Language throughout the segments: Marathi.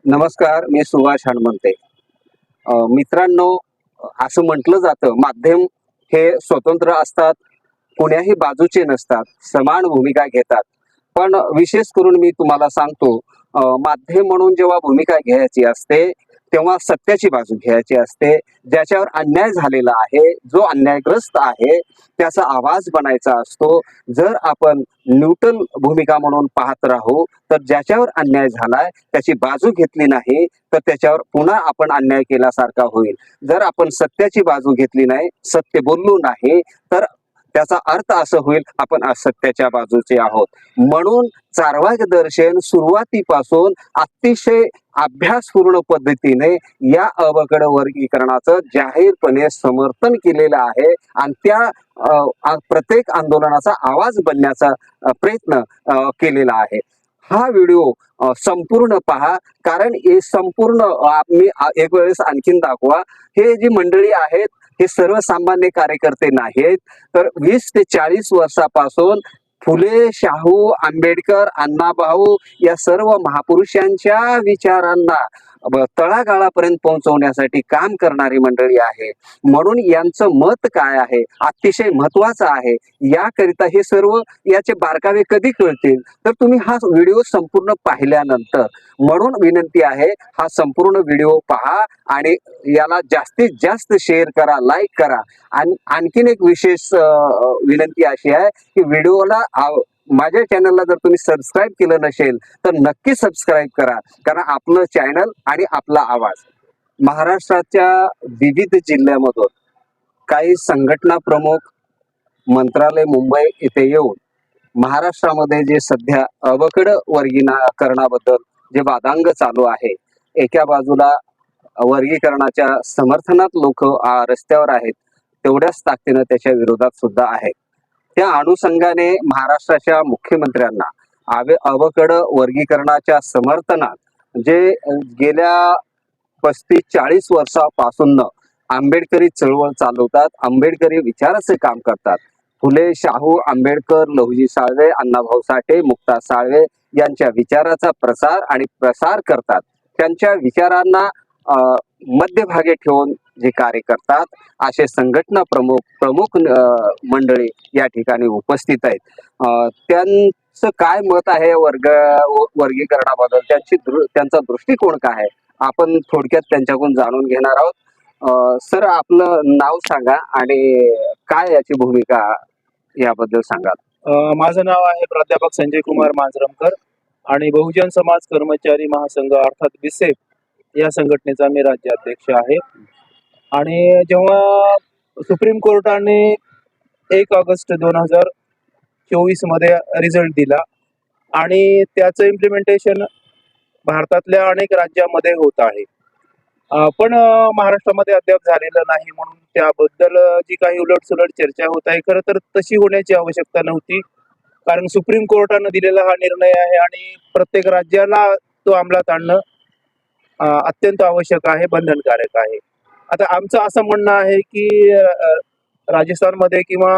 नमस्कार, मी सुभाष हनुमंते. मित्रांनो, असं म्हटलं जातं माध्यम हे स्वतंत्र असतात, कोण्याही बाजूचे नसतात, समान भूमिका घेतात. पण विशेष करून मी तुम्हाला सांगतो, माध्यम म्हणून जेव्हा भूमिका घ्यायची असते, तेव्हा सत्याची बाजू घ्यायची असते. ज्याच्यावर अन्याय झालेला आहे, जो अन्यायग्रस्त आहे, त्याचा आवाज बनायचा असतो. जर आपण न्यूट्रल भूमिका म्हणून पाहत राहू, तर ज्याच्यावर अन्याय झालाय त्याची बाजू घेतली नाही, तर त्याच्यावर पुन्हा आपण अन्याय केल्यासारखा होईल. जर आपण सत्याची बाजू घेतली नाही, सत्य बोललो नाही, तर त्याचा अर्थ असं होईल आपण असत्याच्या बाजूचे आहोत. म्हणून चार्वाक दर्शन सुरुवातीपासून अतिशय अभ्यासपूर्ण पद्धतीने या अवकड वर्गीकरणाचं जाहीरपणे समर्थन केलेलं आहे आणि त्या प्रत्येक आंदोलनाचा आवाज बनण्याचा प्रयत्न केलेला आहे. हा व्हिडिओ संपूर्ण पहा, कारण हे संपूर्ण मी एक वेळेस आणखीन दाखवा. हे जी मंडळी आहेत हे सर्वसामान्य कार्यकर्ते नाहीत, तर 20 ते 40 वर्षापासून फुले, शाहू, आंबेडकर, अण्णाभाऊ या सर्व महापुरुषांच्या विचारांना तळागाळापर्यंत पोहोचवण्यासाठी काम करणारी मंडळी आहे. म्हणून यांचं मत काय आहे अतिशय महत्वाचं आहे. याकरिता हे सर्व याचे बारकावे कधी कळतील, तर तुम्ही हा व्हिडिओ संपूर्ण पाहिल्यानंतर. म्हणून विनंती आहे, हा संपूर्ण व्हिडिओ पहा आणि याला जास्तीत जास्त शेअर करा, लाईक करा. आणि आणखीन एक विशेष विनंती अशी आहे की व्हिडिओला माझ्या चॅनलला जर तुम्ही सबस्क्राईब केलं नसेल तर नक्की सबस्क्राईब करा, कारण आपलं चॅनल आणि आपला आवाज महाराष्ट्राच्या विविध जिल्ह्यामधून काही संघटना प्रमुख मंत्रालय मुंबई इथे येऊन महाराष्ट्रामध्ये जे सध्या अवकड वर्गीकरणाबद्दल जे वादांग चालू आहे, एका बाजूला वर्गीकरणाच्या समर्थनात लोक रस्त्यावर आहेत, तेवढ्याच ताकदीनं त्याच्या विरोधात सुद्धा आहेत. त्या अनुषंगाने महाराष्ट्राच्या मुख्यमंत्र्यांना अवकड वर्गीकरणाच्या समर्थनात जे गेल्या 35-40 वर्षापासून आंबेडकरी चळवळ चालवतात, आंबेडकरी विचाराचे काम करतात. फुले, शाहू, आंबेडकर, लहुजी साळवे, अण्णाभाऊ साठे, मुक्ता साळवे यांच्या विचाराचा प्रसार आणि प्रसार करतात. त्यांच्या विचारांना मध्यभागी ठेवून जे कार्य करतात असे संघटना प्रमुख मंडळी या ठिकाणी उपस्थित आहेत. त्यांचं काय मत आहे वर्गीकरणाबद्दल, त्यांचा दृष्टिकोन काय आहे, आपण थोडक्यात त्यांच्याकडून जाणून घेणार आहोत. सर, आपलं नाव सांगा आणि काय याची भूमिका याबद्दल सांगाल. माझं नाव आहे प्राध्यापक संजय कुमार मांजरमकर आणि बहुजन समाज कर्मचारी महासंघ अर्थात बिसेप या संघटनेचा मी राज्याध्यक्ष आहे. आणि जेव्हा सुप्रीम कोर्टाने 1 ऑगस्ट 2024 मध्ये रिझल्ट दिला आणि त्याचं इम्प्लिमेंटेशन भारतातल्या अनेक राज्यामध्ये होत आहे, पण महाराष्ट्रामध्ये अद्याप झालेलं नाही. म्हणून त्याबद्दल जी काही उलटसुलट चर्चा होत आहे, खरं तर तशी होण्याची आवश्यकता नव्हती, कारण सुप्रीम कोर्टानं दिलेला हा निर्णय आहे आणि प्रत्येक राज्याला तो अंमलात आणणं अत्यंत आवश्यक आहे, बंधनकारक आहे. आता आमचं असं म्हणणं आहे की राजस्थानमध्ये किंवा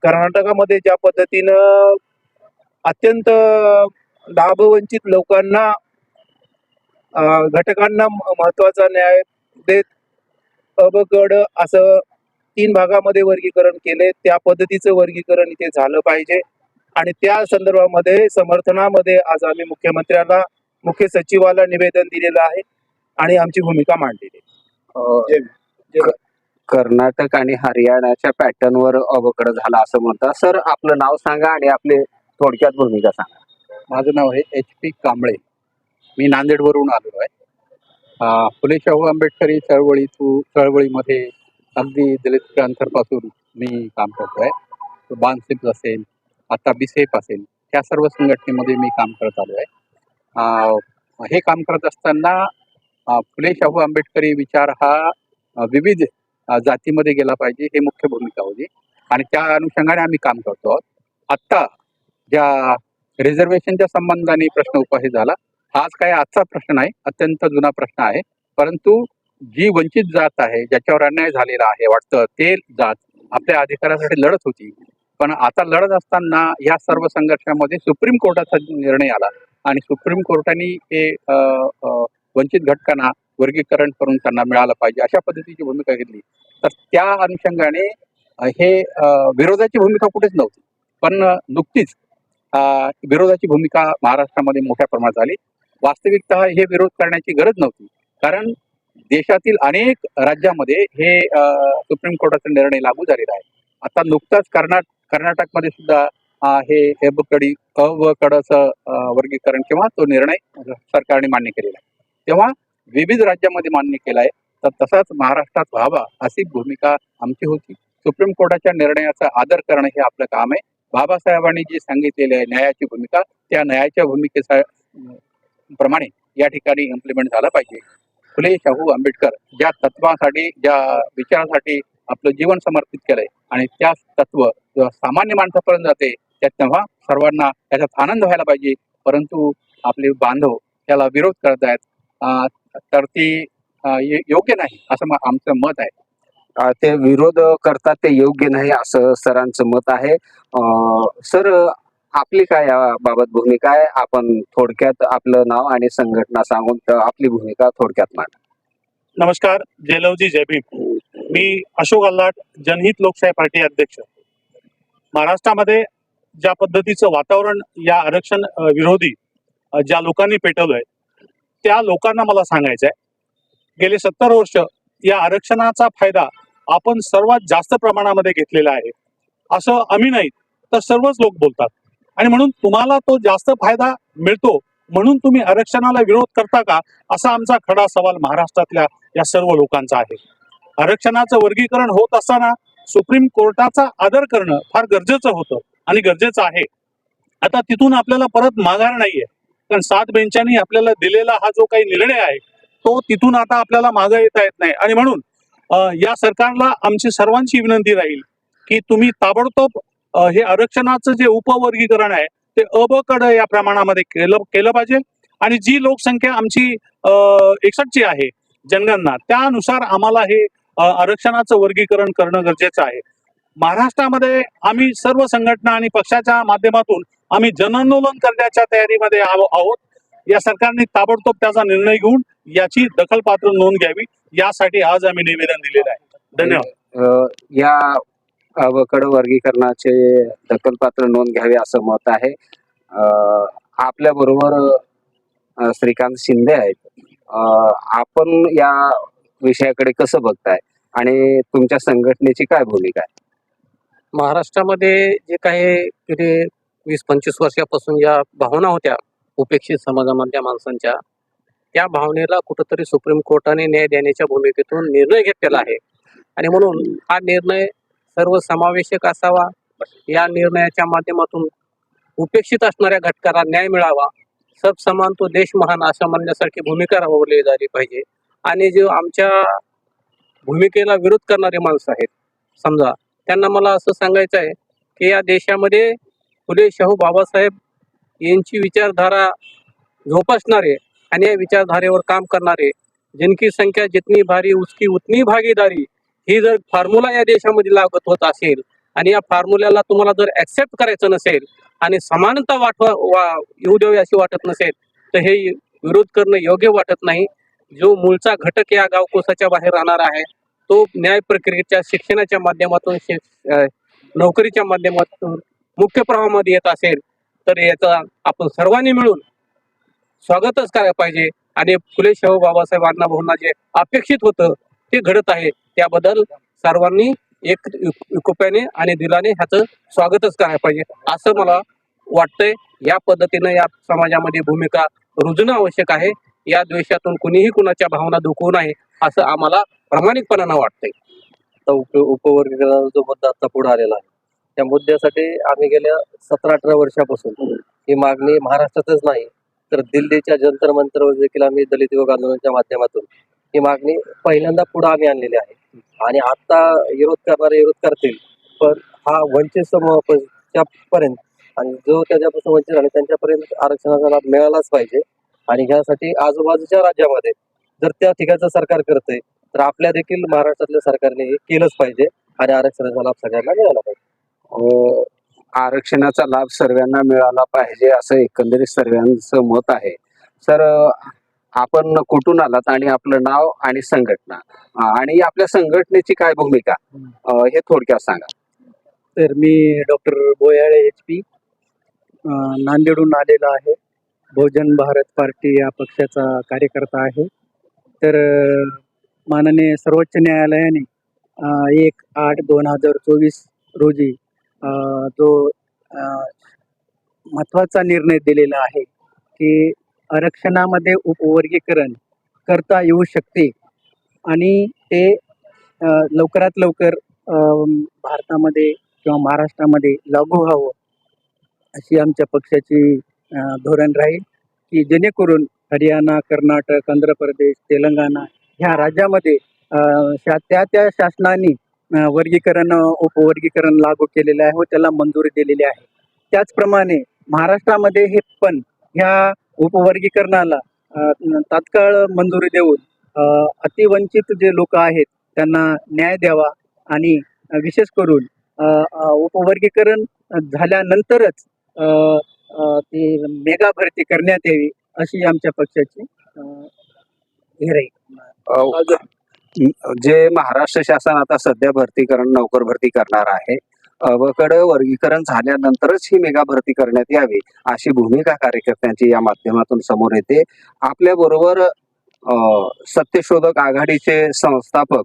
कर्नाटकामध्ये ज्या पद्धतीनं अत्यंत लाभवंचित लोकांना घटकांना महत्वाचा न्याय देत अवकड असं 3 भागामध्ये वर्गीकरण केले, त्या पद्धतीचं वर्गीकरण इथे झालं पाहिजे. आणि त्या संदर्भामध्ये समर्थनामध्ये आज आम्ही मुख्यमंत्र्यांना, मुख्य सचिवाला निवेदन दिलेलं आहे आणि आमची भूमिका मांडलेली आहे. कर्नाटक आणि हरियाणाच्या पॅटर्नवर अवकड झाला असं म्हणतात. सर, आपलं नाव सांगा आणि आपले थोडक्यात भूमिका सांगा. माझं नाव आहे HP कांबळे. मी नांदेडवरून आलेलो आहे. फुले शाहू आंबेडकरी चळवळीमध्ये अगदी दलित क्रांतीपासून मी काम करतो आहे. बानसेप असेल, आता बिसेप असेल, त्या सर्व संघटनेमध्ये मी काम करत आलो आहे. हे काम करत असताना फुले शाहू आंबेडकरी विचार हा विविध जातीमध्ये गेला पाहिजे, हे मुख्य भूमिका होती आणि त्या अनुषंगाने आम्ही काम करतो आहोत. आत्ता ज्या रिझर्वेशनच्या संबंधाने प्रश्न उपस्थित झाला, हाच काय आजचा प्रश्न नाही, अत्यंत जुना प्रश्न आहे. परंतु जी वंचित जात आहे, ज्याच्यावर अन्याय झालेला आहे, वाटतं ते जात आपल्या अधिकारासाठी लढत होती. पण आता लढत असताना या सर्व संघर्षामध्ये सुप्रीम कोर्टाचा निर्णय आला आणि सुप्रीम कोर्टाने हे वंचित घटकांना वर्गीकरण करून त्यांना मिळालं पाहिजे अशा पद्धतीची भूमिका घेतली. तर त्या अनुषंगाने हे विरोधाची भूमिका कुठेच नव्हती. पण नुकतीच विरोधाची भूमिका महाराष्ट्रामध्ये मोठ्या प्रमाणात झाली. वास्तविकतः हे विरोध करण्याची गरज नव्हती, कारण देशातील अनेक राज्यामध्ये हे सुप्रीम कोर्टाचा निर्णय लागू झालेला आहे. आता नुकताच कर्नाटकमध्ये सुद्धा हे अवकडचं वर्गीकरण किंवा तो निर्णय सरकारने मान्य केलेला आहे. तेव्हा विविध राज्यामध्ये मान्य केला आहे, तर तसाच महाराष्ट्रात व्हावा अशी भूमिका आमची होती. सुप्रीम कोर्टाच्या निर्णयाचा आदर करणं हे आपलं काम आहे. बाबासाहेबांनी जी सांगितलेली आहे न्यायाची भूमिका, त्या न्यायाच्या भूमिकेचा प्रमाणे या ठिकाणी इम्प्लिमेंट झालं पाहिजे. फुले शाहू आंबेडकर ज्या तत्वासाठी, ज्या विचारासाठी आपलं जीवन समर्पित केलंय आणि त्या तत्व जेव्हा सामान्य माणसापर्यंत जाते तेव्हा सर्वांना त्याच्यात आनंद व्हायला पाहिजे. परंतु आपले बांधव त्याला विरोध करत आहेत, तर ती योग्य नाही असं आमचं मत आहे. ते विरोध करतात ते योग्य नाही असं सरांचं मत आहे. सर, आपली काय याबाबत भूमिका आहे? आपण थोडक्यात आपलं नाव आणि संघटना सांगून आपली भूमिका थोडक्यात मांडा. नमस्कार, जय लवजी, जय भीम. मी अशोक अल्लाट, जनहित लोकशाही पार्टी अध्यक्ष. महाराष्ट्रामध्ये ज्या पद्धतीचं वातावरण या आरक्षण विरोधी ज्या लोकांनी पेटवलंय त्या लोकांना मला सांगायचं आहे, गेले 70 वर्ष या आरक्षणाचा फायदा आपण सर्वात जास्त प्रमाणामध्ये घेतलेला आहे असं आम्ही नाही तर सर्वच लोक बोलतात. आणि म्हणून तुम्हाला तो जास्त फायदा मिळतो म्हणून तुम्ही आरक्षणाला विरोध करता का, असा आमचा खडा सवाल महाराष्ट्रातल्या या सर्व लोकांचा आहे. आरक्षणाचं वर्गीकरण होत असताना सुप्रीम कोर्टाचा आदर करणं फार गरजेचं होतं आणि गरजेचं आहे. आता तिथून आपल्याला परत माघार नाहीये, कारण 7 बेंचांनी आपल्याला दिलेला हा जो काही निर्णय आहे तो तिथून आता आपल्याला मागे येता येत नाही. आणि म्हणून या सरकारला आमची सर्वांची विनंती राहील की तुम्ही ताबडतोब हे आरक्षणाचं जे उपवर्गीकरण आहे ते क या प्रमाणामध्ये केलं पाहिजे. आणि जी लोकसंख्या आमची 61ची आहे जनगणना, त्यानुसार आम्हाला हे आरक्षणाचं वर्गीकरण करणं गरजेचं आहे. महाराष्ट्रामध्ये आम्ही सर्व संघटना आणि पक्षाच्या माध्यमातून आम्ही जनआंदोलन करण्याच्या तयारीमध्ये आहोत. या सरकारने ताबडतोब त्याचा निर्णय घेऊन याची दखलपात्र नोंद घ्यावी, यासाठी आज आम्ही निवेदन दिलेलं आहे. धन्यवाद. या अवकड वर्गीकरणाचे दखलपात्र नोंद घ्यावी असं मत आहे. आपल्या बरोबर श्रीकांत शिंदे आहेत. आपण या विषयाकडे कसं बघताय आणि तुमच्या संघटनेची काय भूमिका आहे? महाराष्ट्रामध्ये जे काही गेले 20-25 वर्षापासून ज्या भावना होत्या उपेक्षित समाजामधल्या माणसांच्या, त्या भावनेला कुठंतरी सुप्रीम कोर्टाने न्याय देण्याच्या भूमिकेतून निर्णय घेतलेला आहे. आणि म्हणून हा निर्णय सर्वसमावेशक असावा. या निर्णयाच्या माध्यमातून उपेक्षित असणाऱ्या घटकाला न्याय मिळावा. सब समान तो देश महान असं म्हणण्यासारखी भूमिका राबवली झाली पाहिजे. आणि जे आमच्या भूमिकेला विरोध करणारे माणसं आहेत समजा, त्यांना मला असं सांगायचं आहे की या देशामध्ये फुले शाहू बाबासाहेब यांची विचारधारा जोपासणारे आणि या विचारधारेवर काम करणारे, जिनकी संख्या जितनी भारी उसकी उतनी भागीदारी, ही जर फॉर्म्युला या देशामध्ये लागत होत असेल आणि या फॉर्म्युल्याला तुम्हाला जर ऍक्सेप्ट करायचं नसेल आणि समानता येऊ द्यावी अशी वाटत नसेल तर हे विरोध करणं योग्य वाटत नाही. जो मूळचा घटक या गावकोसाच्या बाहेर राहणार आहे तो न्याय प्रक्रियेच्या, शिक्षणाच्या माध्यमातून, नोकरीच्या माध्यमातून मुख्य प्रवाहामध्ये येत असेल तर याचा आपण सर्वांनी मिळून स्वागतच करायला पाहिजे. आणि फुले शाहू बाबासाहेब अण्णाभाऊंना जे अपेक्षित होतं ते घडत आहे, त्याबद्दल सर्वांनी एकोप्याने आणि दिलाने ह्याचं स्वागतच करायला पाहिजे असं मला वाटतंय. या पद्धतीनं या समाजामध्ये भूमिका रुजणं आवश्यक आहे. या द्वेषातून कुणीही कुणाच्या भावना दुखवू नये असं आम्हाला प्रामाणिकपणानं वाटतंय. उपवर्गीकरणाचा जो मुद्दा आता पुढे आलेला आहे, त्या मुद्द्यासाठी आम्ही गेल्या 17-18 वर्षापासून ही मागणी महाराष्ट्रातच नाही तर दिल्लीच्या जंतर मंतरवर देखील आम्ही दलित युवक आंदोलनाच्या माध्यमातून ही मागणी पहिल्यांदा पुढे आम्ही आणलेली आहे. आणि आता विरोध करणारे विरोध करतील, पण हा वंचित समूहाच्या पर्यंत आणि जो त्याच्यापासून वंचित झाले त्यांच्यापर्यंत आरक्षणाचा लाभ मिळालाच पाहिजे. आणि ह्यासाठी आजूबाजूच्या राज्यामध्ये जर त्या ठिकाणचं सरकार करतंय तर आपल्या देखील महाराष्ट्रातल्या सरकारने हे केलंच पाहिजे आणि आरक्षणाचा लाभ सगळ्यांना मिळाला पाहिजे. आरक्षणाचा लाभ सर्वांना मिळाला पाहिजे असं एकंदरीत सर्वांचं मत आहे. सर, आपण कुठून आलात आणि आपलं नाव आणि संघटना आणि आपल्या संघटनेची काय भूमिका हे थोडक्यात सांगा. तर मी डॉक्टर बोयाळे HP नांदेडहून आलेला आहे. बहुजन भारत पार्टी या पक्षाचा कार्यकर्ता आहे. तर माननीय सर्वोच्च न्यायालयाने 1/8/2024 रोजी जो महत्त्वाचा निर्णय दिलेला आहे की आरक्षणामध्ये उपवर्गीकरण करता येऊ शकते आणि ते लवकरात लवकर भारतामध्ये किंवा महाराष्ट्रामध्ये लागू व्हावं अशी आमच्या पक्षाची धोरण राहील की जेणेकरून हरियाणा, कर्नाटक, आंध्र प्रदेश, तेलंगणा ह्या राज्यामध्ये त्या शासनाने वर्गीकरण उपवर्गीकरण लागू केलेलं आहे व त्याला मंजुरी दिलेली आहे. त्याचप्रमाणे महाराष्ट्रामध्ये हे पण ह्या उपवर्गीकरणाला तात्काळ मंजुरी देऊन अतिवंचित जे लोक आहेत त्यांना न्याय द्यावा आणि विशेष करून उपवर्गीकरण झाल्यानंतरच ती मेगा भरती करण्यात यावी अशी आमच्या पक्षाची हे राहील. जे महाराष्ट्र शासन आता सध्या नोकर भरती करणार आहे, अवकडे वर्गीकरण झाल्यानंतरच ही मेगा भरती करण्यात यावी अशी भूमिका कार्यकर्त्यांची या माध्यमातून समोर येते. आपल्या बरोबर सत्यशोधक आघाडीचे संस्थापक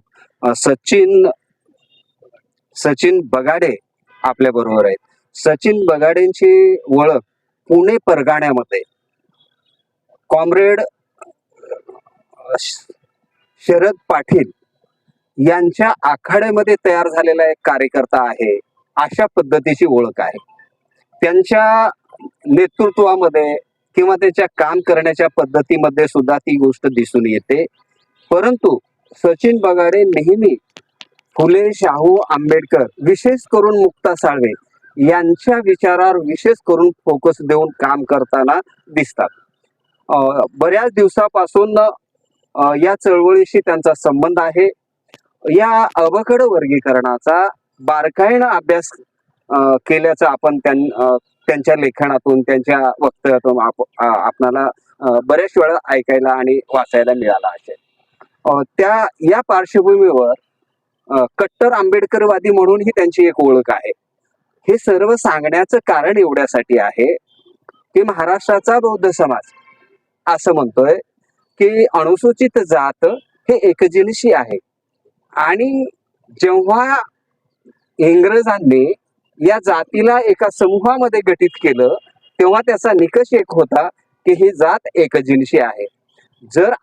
सचिन बगाडे आपल्या बरोबर आहेत. सचिन बगाडेंची ओळख पुणे परगाण्यामध्ये कॉम्रेड शरद पाटील यांच्या आखाड्यामध्ये तयार झालेला एक कार्यकर्ता आहे अशा पद्धतीची ओळख आहे. त्यांच्या नेतृत्वामध्ये किंवा त्याच्या काम करण्याच्या पद्धतीमध्ये सुद्धा ती गोष्ट दिसून येते. परंतु सचिन बगाडे नेहमी फुले, शाहू आंबेडकर, विशेष करून मुक्ता साळवे यांच्या विचारावर विशेष करून फोकस देऊन काम करताना दिसतात. बऱ्याच दिवसापासून या चळवळीशी त्यांचा संबंध आहे. या अवघड वर्गीकरणाचा बारकाईनं अभ्यास केल्याचं आपण त्यांच्या लेखनातून, त्यांच्या वक्तव्यातून आपणाला बऱ्याच वेळा ऐकायला आणि वाचायला मिळाला असेल. या पार्श्वभूमीवर कट्टर आंबेडकरवादी म्हणून ही त्यांची एक ओळख आहे. हे सर्व सांगण्याचं कारण एवढ्यासाठी आहे की महाराष्ट्राचा बौद्ध समाज असं म्हणतोय की अनुसूचित जात हे एकजिनसी आहे आणि जेव्हा इंग्रजांनी या जातीला एका समूहामध्ये गठीत केलं तेव्हा त्याचा निकष एक होता की ही जात एकजिनसी आहे. जर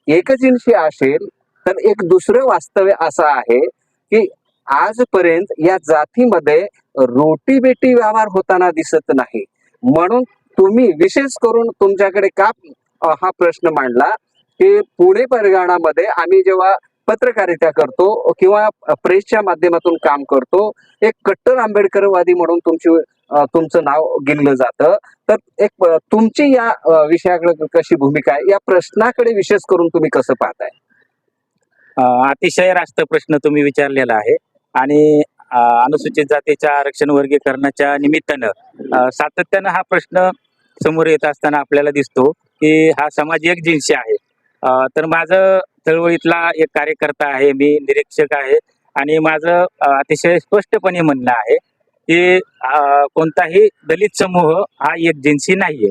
एकजिनसी असेल तर एक दुसरं वास्तव्य असं आहे की आजपर्यंत या जातीमध्ये रोटी बेटी व्यवहार होताना दिसत नाही. म्हणून तुम्ही विशेष करून तुमच्याकडे का हा प्रश्न मांडला की पुणे परगाणामध्ये आम्ही जेव्हा पत्रकारिता करतो किंवा प्रेसच्या माध्यमातून काम करतो, एक कट्टर आंबेडकरवादी म्हणून तुमचं नाव गिनलं जातं. तर एक तुमची या विषयाकडे कशी भूमिका आहे, या प्रश्नाकडे विशेष करून तुम्ही कसं पाहताय? अतिशय रास्त प्रश्न तुम्ही विचारलेला आहे आणि अनुसूचित जातीच्या आरक्षण वर्गीकरणाच्या निमित्तानं सातत्यानं हा प्रश्न समोर येत असताना आपल्याला दिसतो की हा समाज एकजिनसी आहे. तर माझं चळवळीतला एक कार्यकर्ता आहे, मी निरीक्षक आहे आणि माझं अतिशय स्पष्टपणे म्हणणं आहे की कोणताही दलित समूह हा एकजिनसी नाहीये.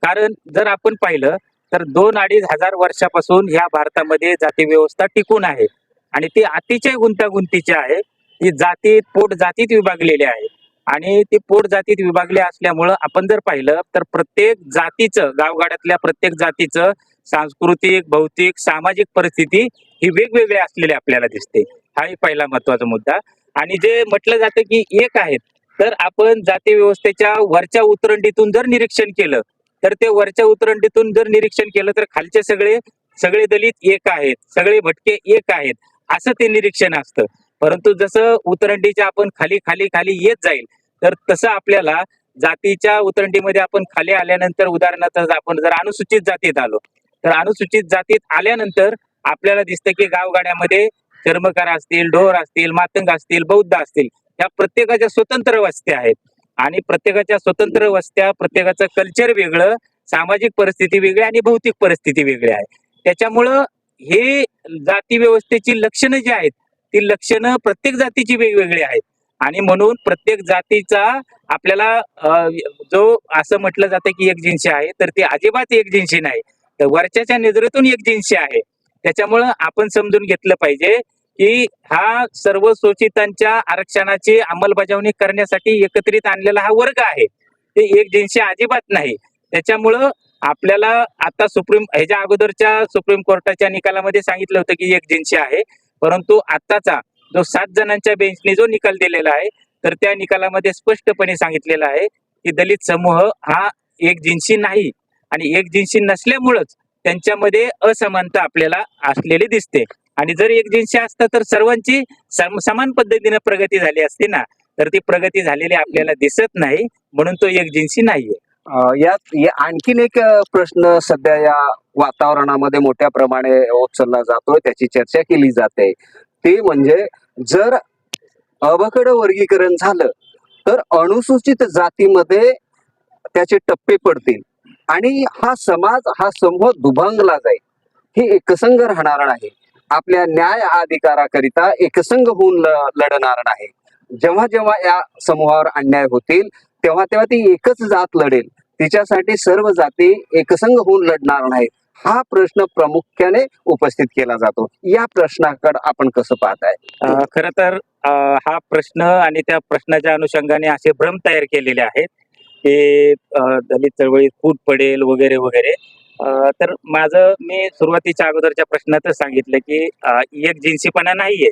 कारण जर आपण पाहिलं तर 2-2.5 हजार वर्षापासून ह्या भारतामध्ये जाती व्यवस्था टिकून आहे आणि ती अतिशय गुंतागुंतीची आहे. ती जातीत पोट जातीत विभागलेली आहे आणि ती पोट जातीत विभागली असल्यामुळं आपण जर पाहिलं तर प्रत्येक जातीचं, गावगाड्यातल्या प्रत्येक जातीचं सांस्कृतिक, भौतिक, सामाजिक परिस्थिती ही वेगवेगळी असलेली आपल्याला दिसते. हा एक पहिला महत्वाचा मुद्दा. आणि जे म्हटलं जातं की एक आहेत, तर आपण जाती व्यवस्थेच्या वरच्या उतरंडीतून जर निरीक्षण केलं तर ते वरच्या उतरंडीतून जर निरीक्षण केलं तर खालचे सगळे दलित एक आहेत, सगळे भटके एक आहेत असं ते निरीक्षण असतं. परंतु जसं उतरंडीच्या आपण खाली येत जाईल तर तसं आपल्याला जातीच्या उतरंडीमध्ये आपण खाली आल्यानंतर, उदाहरणार्थ आपण जर अनुसूचित जातीत आलो तर अनुसूचित जातीत आल्यानंतर आपल्याला दिसतं की गावगाड्यामध्ये चर्मकार असतील, ढोर असतील, मातंग असतील, बौद्ध असतील, या प्रत्येकाच्या स्वतंत्र वस्त्या आहेत. आणि प्रत्येकाच्या स्वतंत्र वस्त्या, प्रत्येकाचं कल्चर वेगळं, सामाजिक परिस्थिती वेगळी आणि भौतिक परिस्थिती वेगळी आहे. त्याच्यामुळं हे जाती व्यवस्थेची लक्षणं जी आहेत ती लक्षणं प्रत्येक जातीची वेगवेगळी आहेत आणि म्हणून प्रत्येक जातीचा आपल्याला जो असं म्हटलं जातं की एकजिन्सी आहे, तर ती अजिबात एकजिन्सी नाही, तर वरच्याच्या नजरेतून एकजिन्सी आहे. त्याच्यामुळं आपण समजून घेतलं पाहिजे की हा सर्व शोषितांच्या आरक्षणाची अंमलबजावणी करण्यासाठी एकत्रित आणलेला हा वर्ग आहे, ते एकजिन्सी अजिबात नाही. त्याच्यामुळं आपल्याला आता ह्याच्या अगोदरच्या सुप्रीम कोर्टाच्या निकालामध्ये सांगितलं होतं की एकजिन्सी आहे, परंतु आताचा जो 7 जणांच्या बेंचने जो निकाल दिलेला आहे, तर त्या निकालामध्ये स्पष्टपणे सांगितलेलं आहे की दलित समूह हा एकजिन्सी नाही आणि एकजिन्सी नसल्यामुळंच त्यांच्यामध्ये असमानता आपल्याला असलेली दिसते. आणि जर एकजिन्सी असतं तर सर्वांची समान पद्धतीने प्रगती झाली असती ना, तर ती प्रगती झालेली आपल्याला दिसत नाही, म्हणून तो एकजिन्सी नाहीये. यात आणखीन एक प्रश्न सध्या या वातावरणामध्ये मोठ्या प्रमाणे उचलला जातोय, त्याची चर्चा केली जाते, ते म्हणजे जर अवकड वर्गीकरण झालं तर अनुसूचित जातीमध्ये त्याचे टप्पे पडतील आणि हा समाज, हा समूह दुभंगला जाईल, हे एकसंघ राहणार नाही, आपल्या न्याय अधिकाराकरिता एकसंघ होऊन लढणार नाही. जेव्हा जेव्हा या समूहावर अन्याय होतील तेव्हा तेव्हा ती एकच जात लढेल, तिच्यासाठी सर्व जाती एकसंघ होऊन लढणार नाही, हा प्रश्न प्रामुख्याने उपस्थित केला जातो. या प्रश्नाकडे आपण कसं पाहताय? खरं तर हा प्रश्न आणि त्या प्रश्नाच्या अनुषंगाने असे भ्रम तयार केलेले आहेत की दलित चळवळीत फूट पडेल वगैरे वगैरे. तर मी सुरुवातीच्या अगोदरच्या प्रश्नातच सांगितलं की एकजिन्सीपणा नाहीये,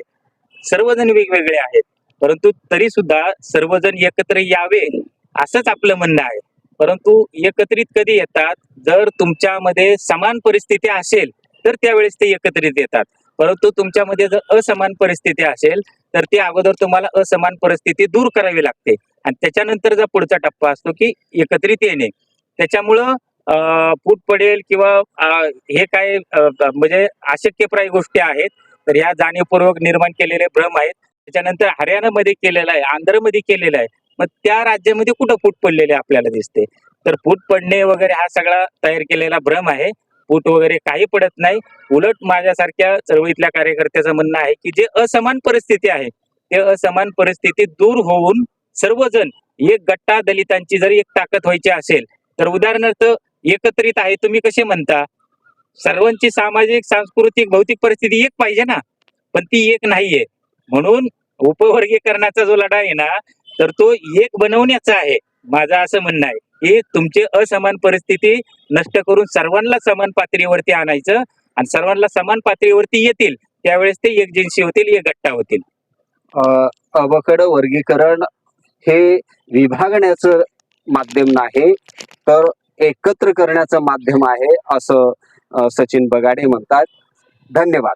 सर्वजण वेगवेगळे आहेत, परंतु तरी सुद्धा सर्वजण एकत्र यावे असंच आपलं म्हणणं आहे. परंतु एकत्रित कधी येतात, जर तुमच्यामध्ये समान परिस्थिती असेल तर त्यावेळेस ते एकत्रित येतात, परंतु तुमच्यामध्ये जर असमान परिस्थिती असेल तर ती अगोदर तुम्हाला असमान परिस्थिती दूर करावी लागते आणि त्याच्यानंतरचा पुढचा टप्पा असतो की एकत्रित येणे. त्याच्यामुळं फूट पडेल किंवा हे काय म्हणजे अशक्यप्राय गोष्टी आहेत, तर ह्या जाणीवपूर्वक निर्माण केलेले भ्रम आहेत. त्याच्यानंतर हरियाणामध्ये केलेलं आहे, आंध्रमध्ये केलेलं आहे, मग त्या राज्यामध्ये कुठं फूट पडलेले आपल्याला दिसते? तर फूट पडणे वगैरे हा सगळा तयार केलेला भ्रम आहे. फूट वगैरे काही पडत नाही. उलट माझ्यासारख्या चळवळीतल्या कार्यकर्त्याचं म्हणणं आहे की जे असमान परिस्थिती आहे ते असमान परिस्थिती दूर होऊन सर्वजण एक गट्टा दलितांची जर एक ताकद व्हायची असेल, तर उदाहरणार्थ एकत्रित आहे तुम्ही कसे म्हणता, सर्वांची सामाजिक, सांस्कृतिक, भौतिक परिस्थिती एक पाहिजे ना, पण ती एक नाहीये. म्हणून उपवर्गीकरणाचा जो लढा आहे ना, तर तो एक बनवण्याचा आहे. माझं असं म्हणणं आहे की तुमची असमान परिस्थिती नष्ट करून सर्वांना समान पातळीवरती आणायचं आणि सर्वांना समान पातळीवरती येतील त्यावेळेस ते एकजिन्सी होतील, एक गट्टा होतील. अवकड वर्गीकरण हे विभागण्याचं माध्यम नाही, तर एकत्र करण्याचं माध्यम आहे, असं सचिन बगाडे म्हणतात. धन्यवाद.